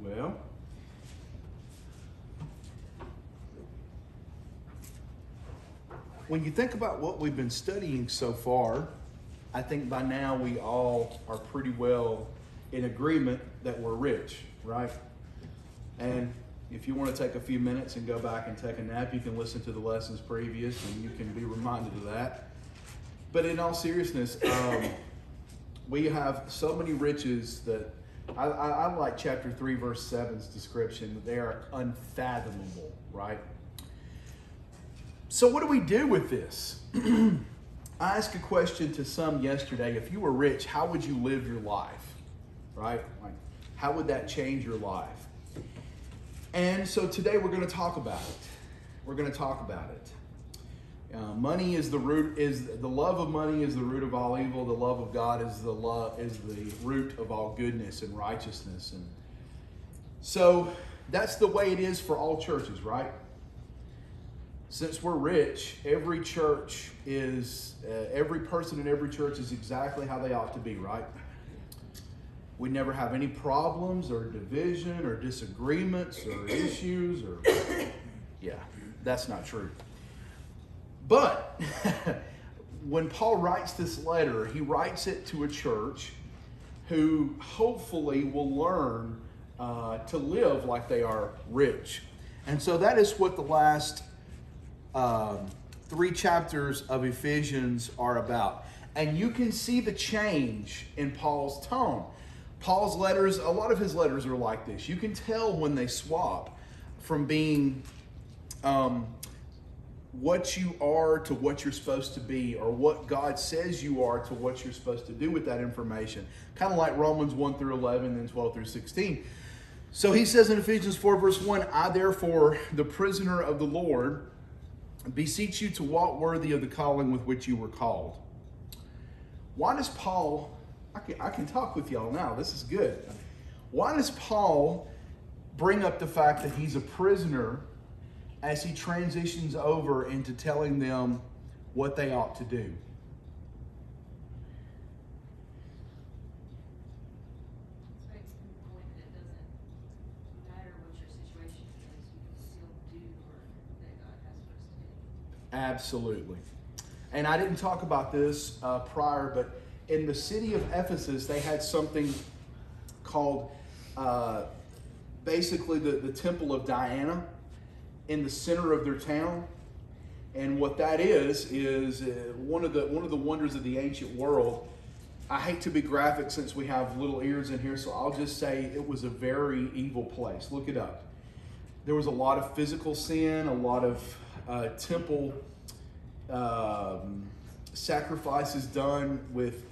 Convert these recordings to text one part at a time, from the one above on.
Well, when you think about what we've been studying so far, I think by now we all are pretty well in agreement that we're rich, right? And if you want to take a few minutes and go back and take a nap, you can listen to the lessons previous and you can be reminded of that. But in all seriousness, we have so many riches that I like chapter 3, verse 7's description that they are unfathomable, right? So what do we do with this? I asked a question to some yesterday. If you were rich, how would you live your life, right? Like, how would that change your life? And so today we're going to talk about it. We're going to talk about it. Money is the root. The love of money is the root of all evil. The love of God is the root of all goodness and righteousness. And so that's the way it is for all churches, right? Since we're rich, every church is every person in every church is exactly how they ought to be, right? We never have any problems or division or disagreements or issues or yeah, that's not true. But when Paul writes this letter, he writes it to a church who hopefully will learn to live like they are rich. And so that is what the last 3 chapters of Ephesians are about. And you can see the change in Paul's tone. Paul's letters, a lot of his letters are like this. You can tell when they swap from being what you are to what you're supposed to be, or what God says you are to what you're supposed to do with that information. Kind of like Romans 1 through 11 and 12 through 16. So he says in Ephesians 4 verse 1, I therefore, the prisoner of the Lord, beseech you to walk worthy of the calling with which you were called. Why does Paul, I can talk with y'all now, this is good. Why does Paul bring up the fact that he's a prisoner as he transitions over into telling them what they ought to do? Absolutely. And I didn't talk about this prior, but in the city of Ephesus, they had something called basically the Temple of Diana in the center of their town. And what that is one of the wonders of the ancient world. I hate to be graphic since we have little ears in here, so I'll just say it was a very evil place. Look it up. There was a lot of physical sin, a lot of temple sacrifices done with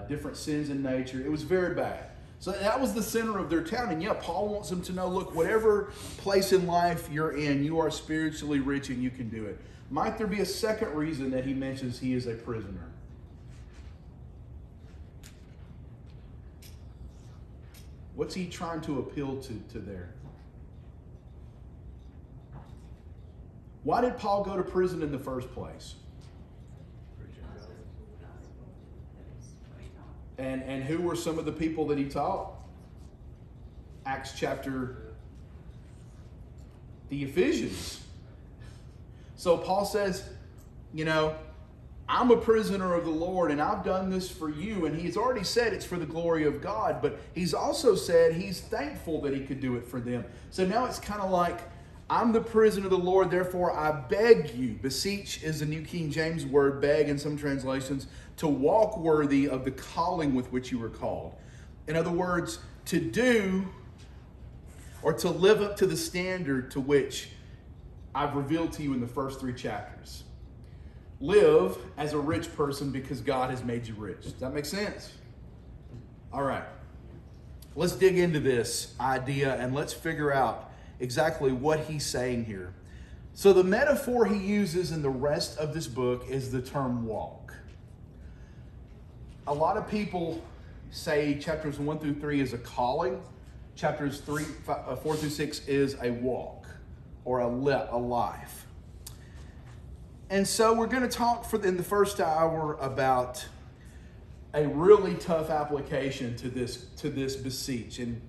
different sins in nature. It was very bad. So that was the center of their town. And yeah, Paul wants them to know, look, whatever place in life you're in, you are spiritually rich and you can do it. Might there be a second reason that he mentions he is a prisoner? What's he trying to appeal to there? Why did Paul go to prison in the first place? And who were some of the people that he taught? Acts chapter, the Ephesians. So Paul says, you know, I'm a prisoner of the Lord and I've done this for you. And he's already said it's for the glory of God, but he's also said he's thankful that he could do it for them. So now it's kind of like, I'm the prisoner of the Lord, therefore I beg you. Beseech is the New King James word, beg in some translations, to walk worthy of the calling with which you were called. In other words, to do or to live up to the standard to which I've revealed to you in the first 3 chapters. Live as a rich person because God has made you rich. Does that make sense? All right. Let's dig into this idea and let's figure out exactly what he's saying here. So the metaphor he uses in the rest of this book is the term walk. A lot of people say chapters 1 through 3 is a calling. Chapters 4 through 6 is a walk or a life. And so we're going to talk in the first hour about a really tough application to this beseech. And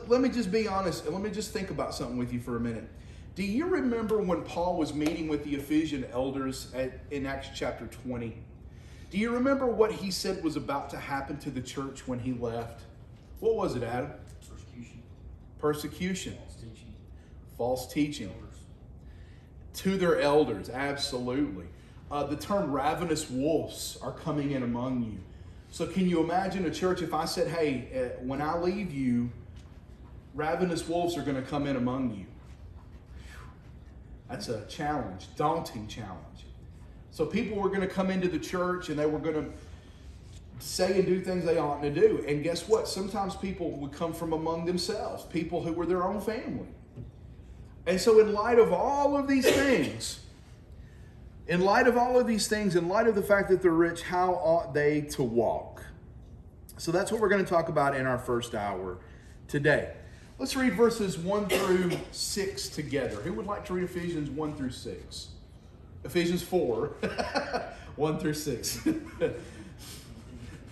Let me just be honest, and let me just think about something with you for a minute. Do you remember when Paul was meeting with the Ephesian elders in Acts chapter 20? Do you remember what he said was about to happen to the church when he left? What was it, Adam? Persecution. False teaching. To their elders, absolutely. The term ravenous wolves are coming in among you. So can you imagine a church if I said, hey, when I leave you, ravenous wolves are going to come in among you? That's a challenge, daunting challenge. So people were going to come into the church and they were going to say and do things they oughtn't to do. And guess what? Sometimes people would come from among themselves, people who were their own family. And so in light of all of these things, in light of the fact that they're rich, how ought they to walk? So that's what we're going to talk about in our first hour today. Let's read verses 1 through 6 together. Who would like to read Ephesians 1 through 6? Ephesians 4, 1 through 6. I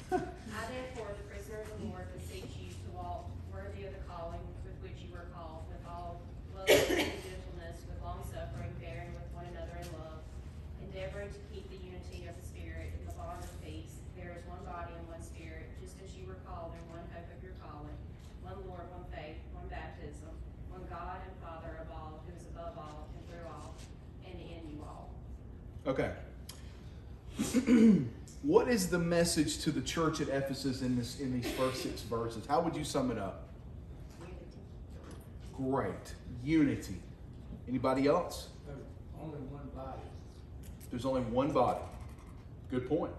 therefore, the prisoner of the Lord, beseech you to walk worthy of the calling with which you were called, with all love and gentleness, with long suffering, bearing with one another in love, endeavoring to keep the unity of the Spirit in the bond of peace. There is one body and one Spirit, just as you were called in one hope of your calling, one Lord, one faith, one baptism, one God and Father of all, who is above all and through all and in you all. Okay. What is the message to the church at Ephesus in these first 6 verses? How would you sum it up? Unity. Great. Unity. Anybody else? There's only one body. There's only one body. Good point.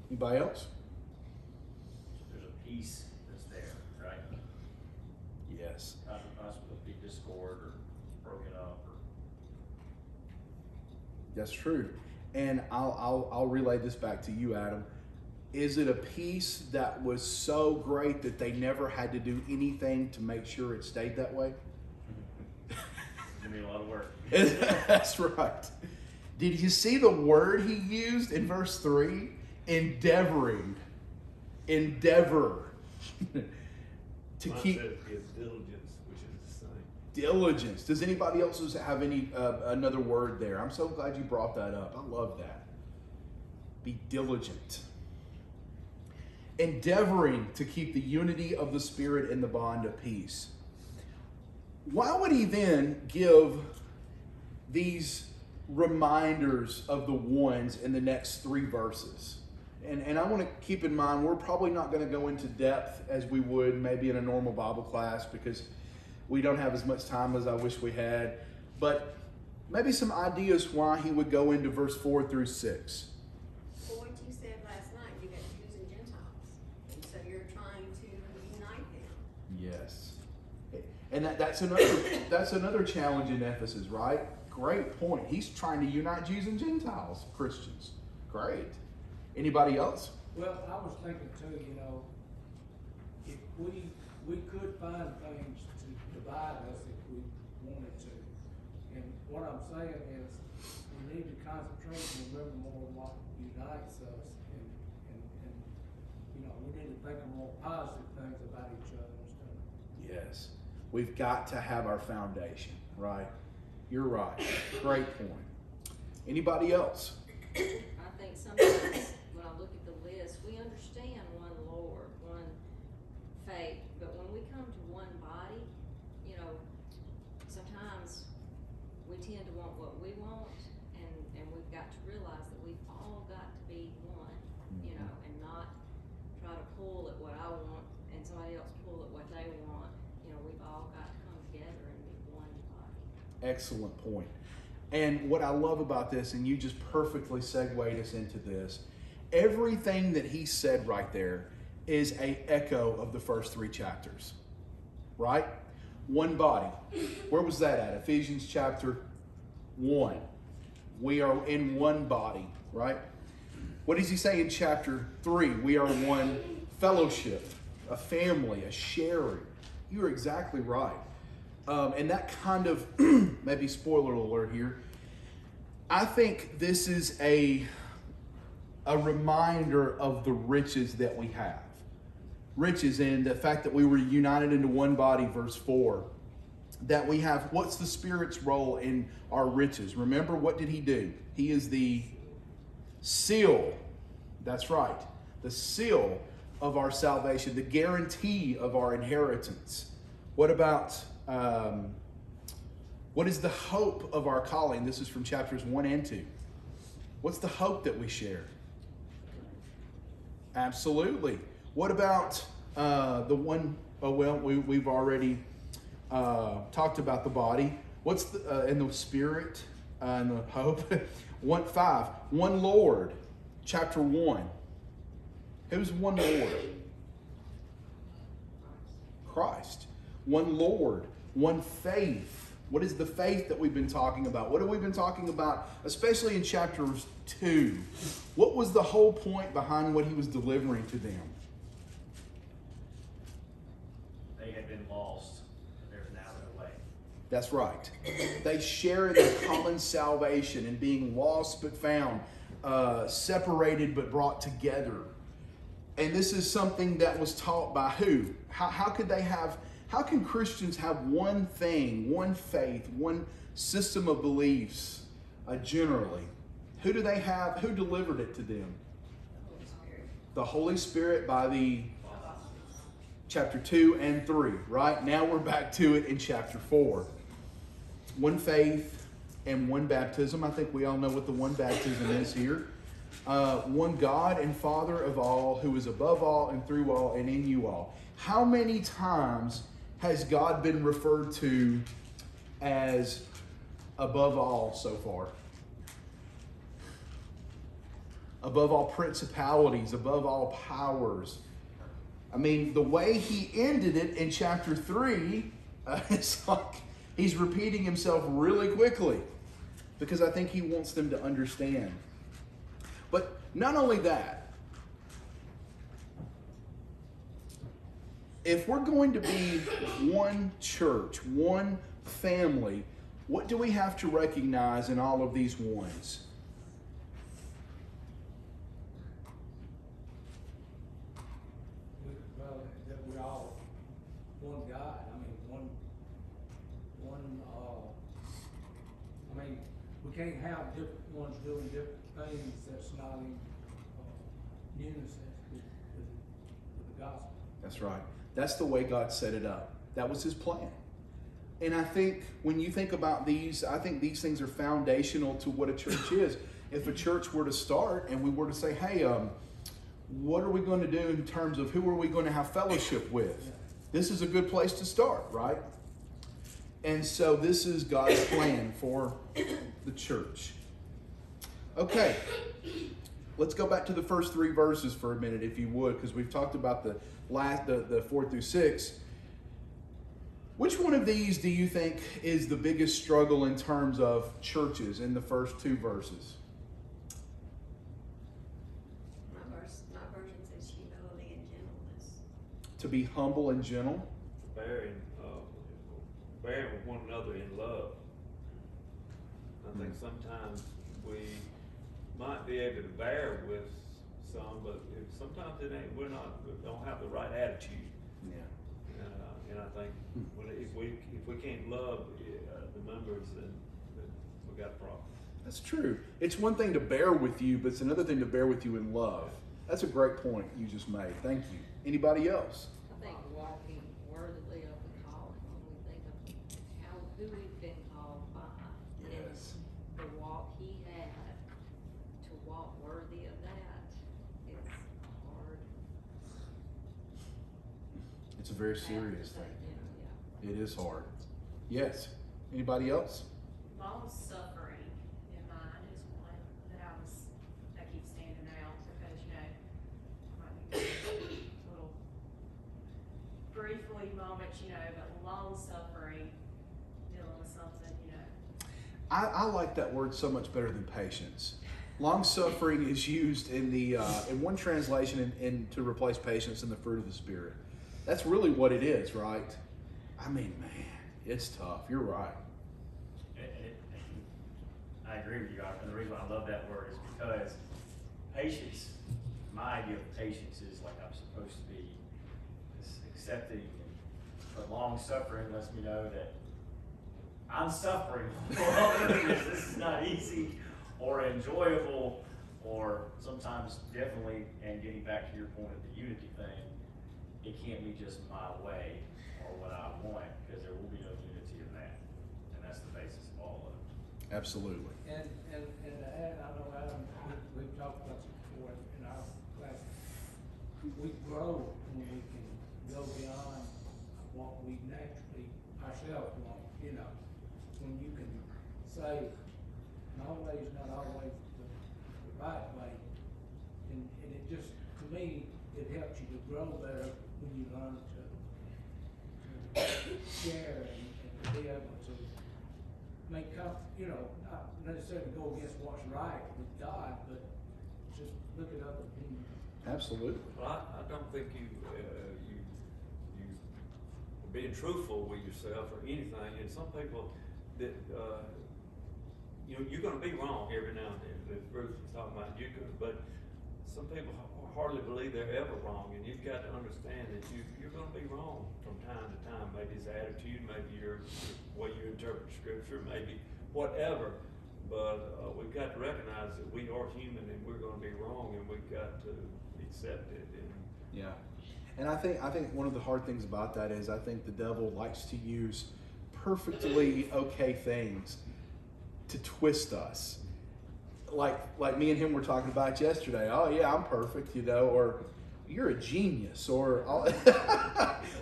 Anybody else? There's a peace that's there, right? Yes. Not supposed to be discord or broken up or. That's true. And I'll relay this back to you, Adam. Is it a peace that was so great that they never had to do anything to make sure it stayed that way? It's gonna be a lot of work. That's right. Did you see the word he used in verse 3? Endeavoring. Endeavor. To Mine keep says is diligence, which is the same. diligence. Does anybody else have any another word there? I'm so glad you brought that up. I love that. Be diligent. Endeavoring to keep the unity of the Spirit in the bond of peace. Why would he then give these reminders of the ones in the next 3 verses? And I want to keep in mind, we're probably not going to go into depth as we would maybe in a normal Bible class because we don't have as much time as I wish we had. But maybe some ideas why he would go into verse 4 through 6. Well, what you said last night, you got Jews and Gentiles. And so you're trying to unite them. Yes. And that's another challenge in Ephesus, right? Great point. He's trying to unite Jews and Gentiles, Christians. Great. Anybody else? Well, I was thinking too, if we could find things to divide us if we wanted to. And what I'm saying is we need to concentrate and remember more on what unites us and we need to think of more positive things about each other instead of. Yes. We've got to have our foundation, right? You're right. Great point. Anybody else? I think sometimes when I look at the list, we understand one Lord, one faith, but when we come to one body, sometimes we tend to want what we want, and we've got to realize that we've all got to be one, and not try to pull at what I want and somebody else pull at what they want. We've all got to come together and be one body. Excellent point. And what I love about this, and you just perfectly segued us into this, everything that he said right there is an echo of the first 3 chapters, right? One body. Where was that at? Ephesians chapter 1. We are in one body, right? What does he say in chapter 3? We are one fellowship, a family, a sharing. You're exactly right. And that kind of, maybe spoiler alert here, I think this is a reminder of the riches that we have. riches and the fact that we were united into one body, verse 4. That we have, what's the Spirit's role in our riches? Remember, what did he do? He is the seal. That's right. The seal of our salvation, the guarantee of our inheritance. What about, what is the hope of our calling? This is from chapters 1 and 2. What's the hope that we share? Absolutely. What about the one, oh well, we've already talked about the body. What's the and the Spirit and the hope? 5. One Lord, chapter 1. Who's one Lord? Christ. One Lord, one faith. What is the faith that we've been talking about? What have we been talking about, especially in chapter 2? What was the whole point behind what he was delivering to them? They had been lost, they're now in a way. That's right. They share in the common salvation and being lost but found, separated but brought together. And this is something that was taught by who? How can Christians have one thing, one faith, one system of beliefs generally? Who do they have? Who delivered it to them? Holy Spirit. The Holy Spirit by the chapter 2 and 3, right? Now we're back to it in chapter 4. One faith and one baptism. I think we all know what the one baptism is here. One God and Father of all, who is above all and through all and in you all. How many times has God been referred to as above all so far? Above all principalities, above all powers. I mean, the way he ended it in chapter 3, it's like he's repeating himself really quickly because I think he wants them to understand. But not only that, if we're going to be one church, one family, what do we have to recognize in all of these ones? Well, that we're all one God. I mean, I mean, we can't have different ones doing different things that's not in unison with the gospel. That's right. That's the way God set it up. That was his plan. And I think when you think about these, I think these things are foundational to what a church is. If a church were to start and we were to say, hey, what are we going to do in terms of who are we going to have fellowship with? This is a good place to start, right? And so this is God's plan for the church. Okay, let's go back to the first 3 verses for a minute, if you would, because we've talked about the 4 through 6. Which one of these do you think is the biggest struggle in terms of churches in the first 2 verses? My version says humility and gentleness. To be humble and gentle. Bearing with one another in love. I think sometimes we might be able to bear with some, but sometimes it ain't. We don't have the right attitude. Yeah. And I think if we can't love the members, then we got a problem. That's true. It's one thing to bear with you, but it's another thing to bear with you in love. That's a great point you just made. Thank you. Anybody else? I think walking worthily of the calling, when we think of who we've been called by. Yes. And the walk he had, to walk worthy of that, it's hard. It's a very path to serious take, thing. Yeah. It is hard. Yes. Anybody else? Long suffering in mine is one that keeps standing out because, might be a little briefly moments, but long suffering, dealing with something, I like that word so much better than patience. Long suffering is used in the in one translation in to replace patience in the fruit of the Spirit. That's really what it is, right? I mean, man, it's tough. You're right. I agree with you, and the reason why I love that word is because patience, my idea of patience is like I'm supposed to be accepting, but long suffering lets me know that I'm suffering. This is not easy or enjoyable, or sometimes definitely, and getting back to your point of the unity thing, it can't be just my way or what I want, because there will be no unity in that. And that's the basis of all of it. Absolutely. And to add, I know Adam, we've talked about this before in our class. We grow when we can go beyond what we naturally ourselves want, you know. When you can say, my way is not always the right way. And it just, to me, it helps you to grow better when you learn to share and to be able to make, you know, not necessarily go against what's right with God, but just look at other people. Absolutely. Well, I don't think you being truthful with yourself or anything, and some people that, you're gonna be wrong every now and then, as Bruce was talking about, but some people hardly believe they're ever wrong, and you've got to understand that you're gonna be wrong from time to time. Maybe it's attitude, maybe your way you interpret scripture, maybe whatever, but we've got to recognize that we are human and we're gonna be wrong, and we've got to accept it. And Yeah. And I think one of the hard things about that is I think the devil likes to use perfectly okay things to twist us. Like me and him were talking about yesterday. Oh yeah, I'm perfect, or you're a genius, or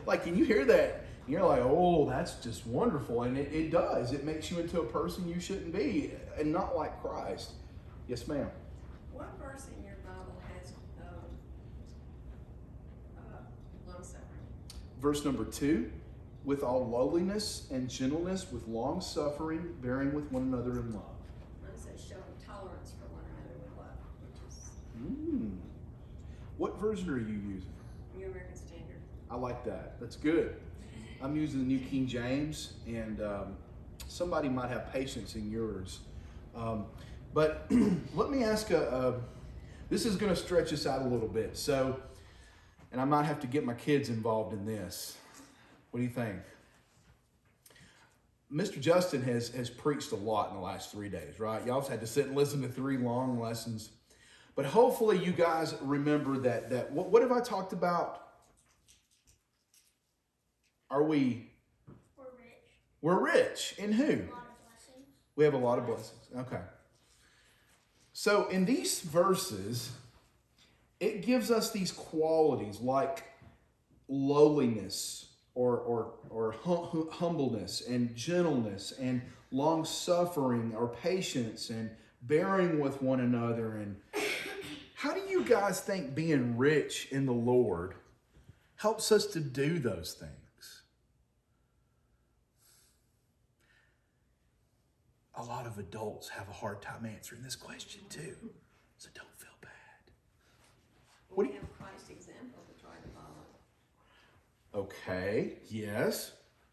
like, can you hear that? You're like, oh, that's just wonderful. And it does. It makes you into a person you shouldn't be and not like Christ. Yes, ma'am. What verse in your Bible has long suffering? Verse number 2, with all lowliness and gentleness, with long suffering, bearing with one another in love. It says showing tolerance for one another with love, which is What version are you using? New American Standard. I like that. That's good. I'm using the New King James, and somebody might have patience in yours. But let me ask this is going to stretch us out a little bit. So, and I might have to get my kids involved in this. What do you think? Mr. Justin has preached a lot in the last 3 days, right? Y'all's had to sit and listen to 3 long lessons. But hopefully you guys remember that what have I talked about? We're rich. We're rich. In who? A lot of blessings. We have a lot of blessings. Okay. So in these verses, it gives us these qualities like lowliness or humbleness and gentleness and long suffering or patience and bearing with one another. And how do you guys think being rich in the Lord helps us to do those things? A lot of adults have a hard time answering this question too, so don't feel bad. What do We you? have Christ's example to try to follow. Okay, yes.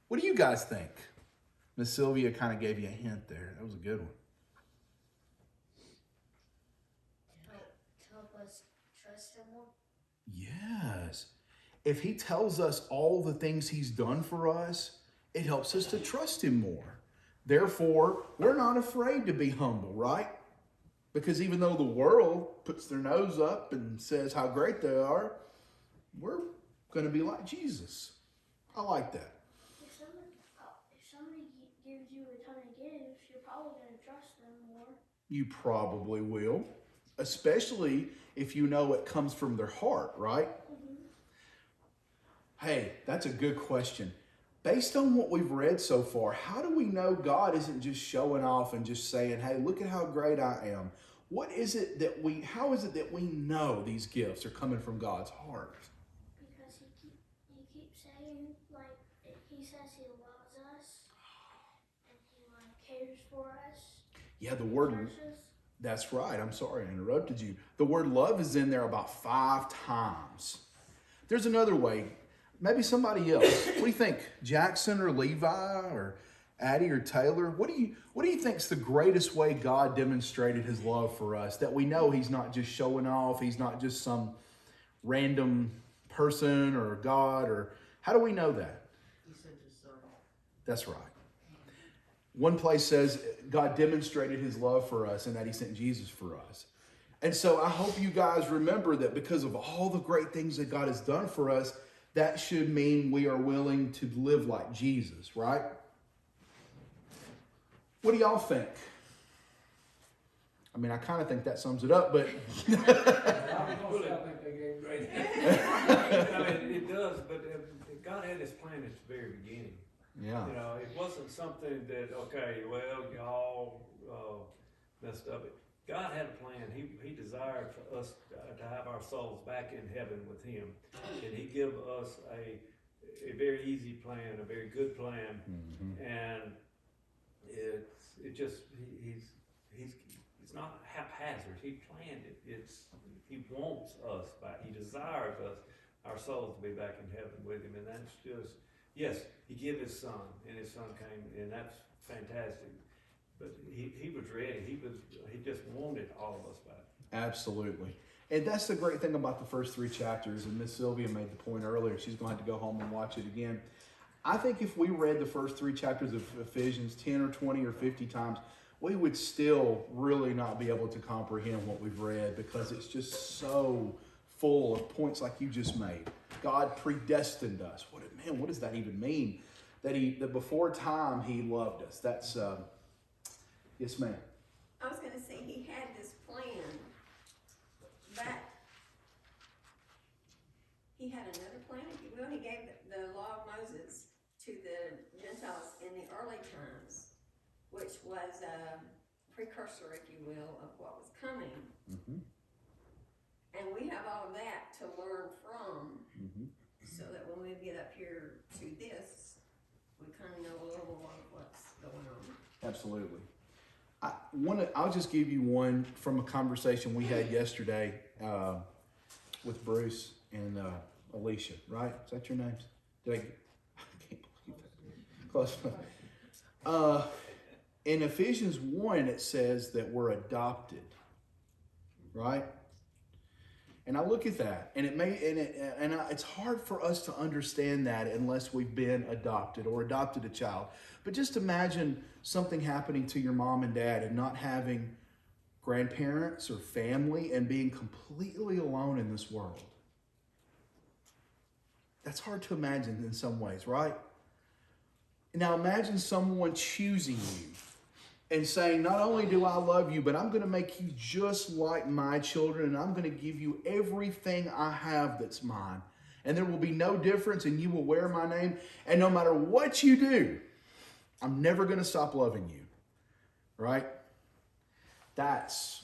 What do you guys think? Miss Sylvia kind of gave you a hint there. That was a good one. To help us trust him more. Yes. If he tells us all the things he's done for us, it helps us to trust him more. Therefore, we're not afraid to be humble, right? Because even though the world puts their nose up and says how great they are, we're going to be like Jesus. I like that. If somebody gives you a ton of gifts, you're probably going to trust them more. You probably will, especially if you know it comes from their heart, right? Mm-hmm. Hey, that's a good question. Based on what we've read so far, how do we know God isn't just showing off and just saying, hey, look at how great I am? How is it that we know these gifts are coming from God's heart? Because he keeps saying, like, he says he loves us and he cares for us. Yeah, the word, Cares us. that's right. I'm sorry I interrupted you. The word love is in there about 5 times. There's another way. Maybe somebody else. What do you think? Jackson or Levi or Addie or Taylor? What do you think's the greatest way God demonstrated his love for us? That we know he's not just showing off, he's not just some random person or God, or How do we know that? He sent his son. That's right. One place says God demonstrated his love for us and that he sent Jesus for us. And so I hope you guys remember that because of all the great things that God has done for us, that should mean we are willing to live like Jesus, right? What do y'all think? I mean, I kind of think that sums it up, but... I think they gave great. I mean, it does, but God had his plan at the very beginning. Yeah. You know, it wasn't something that, okay, well, y'all messed up. God had a plan. He desired for us to have our souls back in heaven with him. And he gave us a very easy plan, a very good plan. Mm-hmm. And it's not haphazard. He planned it. He wants us back. He desires us, our souls, to be back in heaven with him. And that's just, yes, he gave his son, and his son came, and that's fantastic. But he was ready. He just wanted all of us back. Absolutely. And that's the great thing about the first 3 chapters. And Miss Sylvia made the point earlier. She's going to have to go home and watch it again. I think if we read the first 3 chapters of Ephesians 10 or 20 or 50 times, we would still really not be able to comprehend what we've read, because it's just so full of points like you just made. God predestined us. What does that even mean? That before time he loved us. That's yes, ma'am. I was gonna say, he had this plan, but he had another plan, if you will. He gave the law of Moses to the Gentiles in the early times, which was a precursor, if you will, of what was coming. Mm-hmm. And we have all of that to learn from, so that when we get up here to this, we kind of know a little more of what's going on. Absolutely. I'll just give you one from a conversation we had yesterday with Bruce and Alicia, right? Is that your names? I can't believe that. Close enough. In Ephesians 1, it says that we're adopted, right? And I look at that, and it's hard for us to understand that unless we've been adopted or adopted a child. But just imagine something happening to your mom and dad and not having grandparents or family and being completely alone in this world. That's hard to imagine in some ways, right? Now imagine someone choosing you and saying, not only do I love you, but I'm going to make you just like my children, and I'm going to give you everything I have that's mine. And there will be no difference, and you will wear my name. And no matter what you do, I'm never going to stop loving you. Right? That's,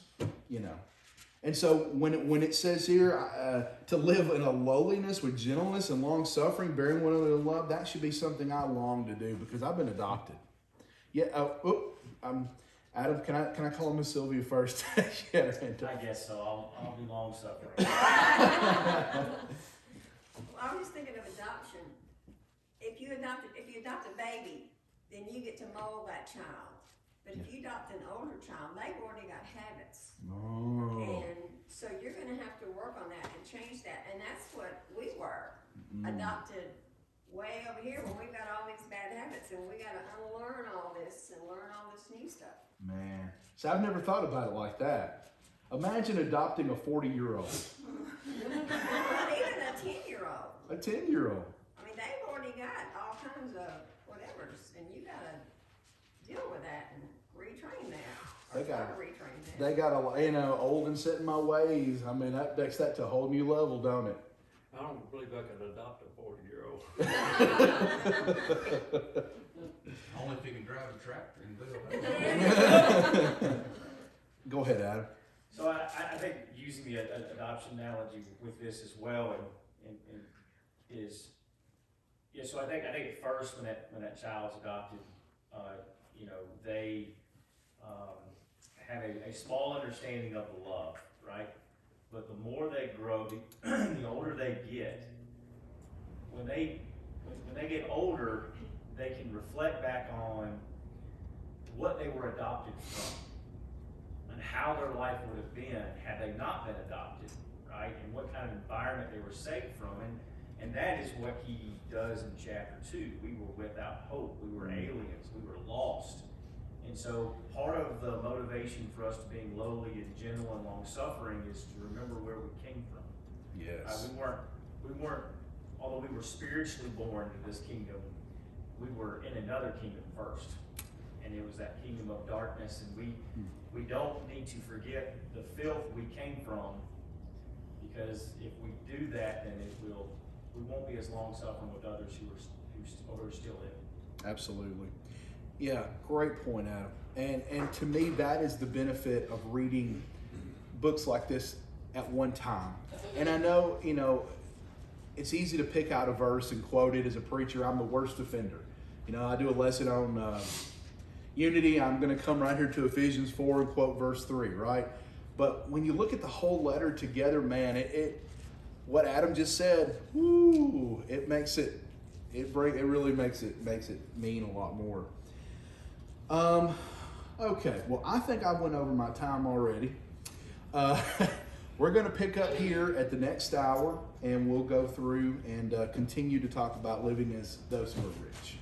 And so when it says here to live in a lowliness with gentleness and long suffering, bearing one another in love, that should be something I long to do, because I've been adopted. Yeah. Adam, can I call Miss Sylvia first? She had her hand up. I guess so. I'll be long suffering. Well, I was just thinking of adoption. If you adopt a baby, then you get to mold that child. But if you adopt an older child, they've already got habits. Oh. And so you're going to have to work on that and change that. And that's what we were, adopted way over here when we've got all these bad habits, and we got to unlearn all this and learn all this new stuff. Man. So I've never thought about it like that. Imagine adopting a 40-year-old. Even a 10-year-old. A 10-year-old. I mean, they've already got all kinds of whatevers, and you got to deal with that and retrain that. They got retrain that. They got old and set in my ways. I mean, that takes that to a whole new level, don't it? I don't believe I could adopt a 40-year-old. Only if he can drive a tractor and build it. Go ahead, Adam. So I think using the adoption analogy with this as well, and is, yeah. So I think at first when that child's adopted, they have a small understanding of the love, right? But the more they grow, the older they get. When they get older, they can reflect back on what they were adopted from and how their life would have been had they not been adopted, right? And what kind of environment they were saved from. And And that is what he does in chapter 2. We were without hope. We were aliens. We were lost. And so part of the motivation for us to being lowly and gentle and long-suffering is to remember where we came from. Yes. We weren't, although we were spiritually born into this kingdom, we were in another kingdom first. And it was that kingdom of darkness, and we don't need to forget the filth we came from, because if we do that, then we won't be as long-suffering with others who are still in it. Absolutely. Yeah, great point, Adam. And to me, that is the benefit of reading books like this at one time. And I know, it's easy to pick out a verse and quote it. As a preacher, I'm the worst offender. I do a lesson on unity. I'm going to come right here to Ephesians 4 and quote verse 3, right? But when you look at the whole letter together, man, what Adam just said, woo, it really makes it mean a lot more. Okay, well, I think I went over my time already. We're going to pick up here at the next hour, and we'll go through and continue to talk about living as those who are rich.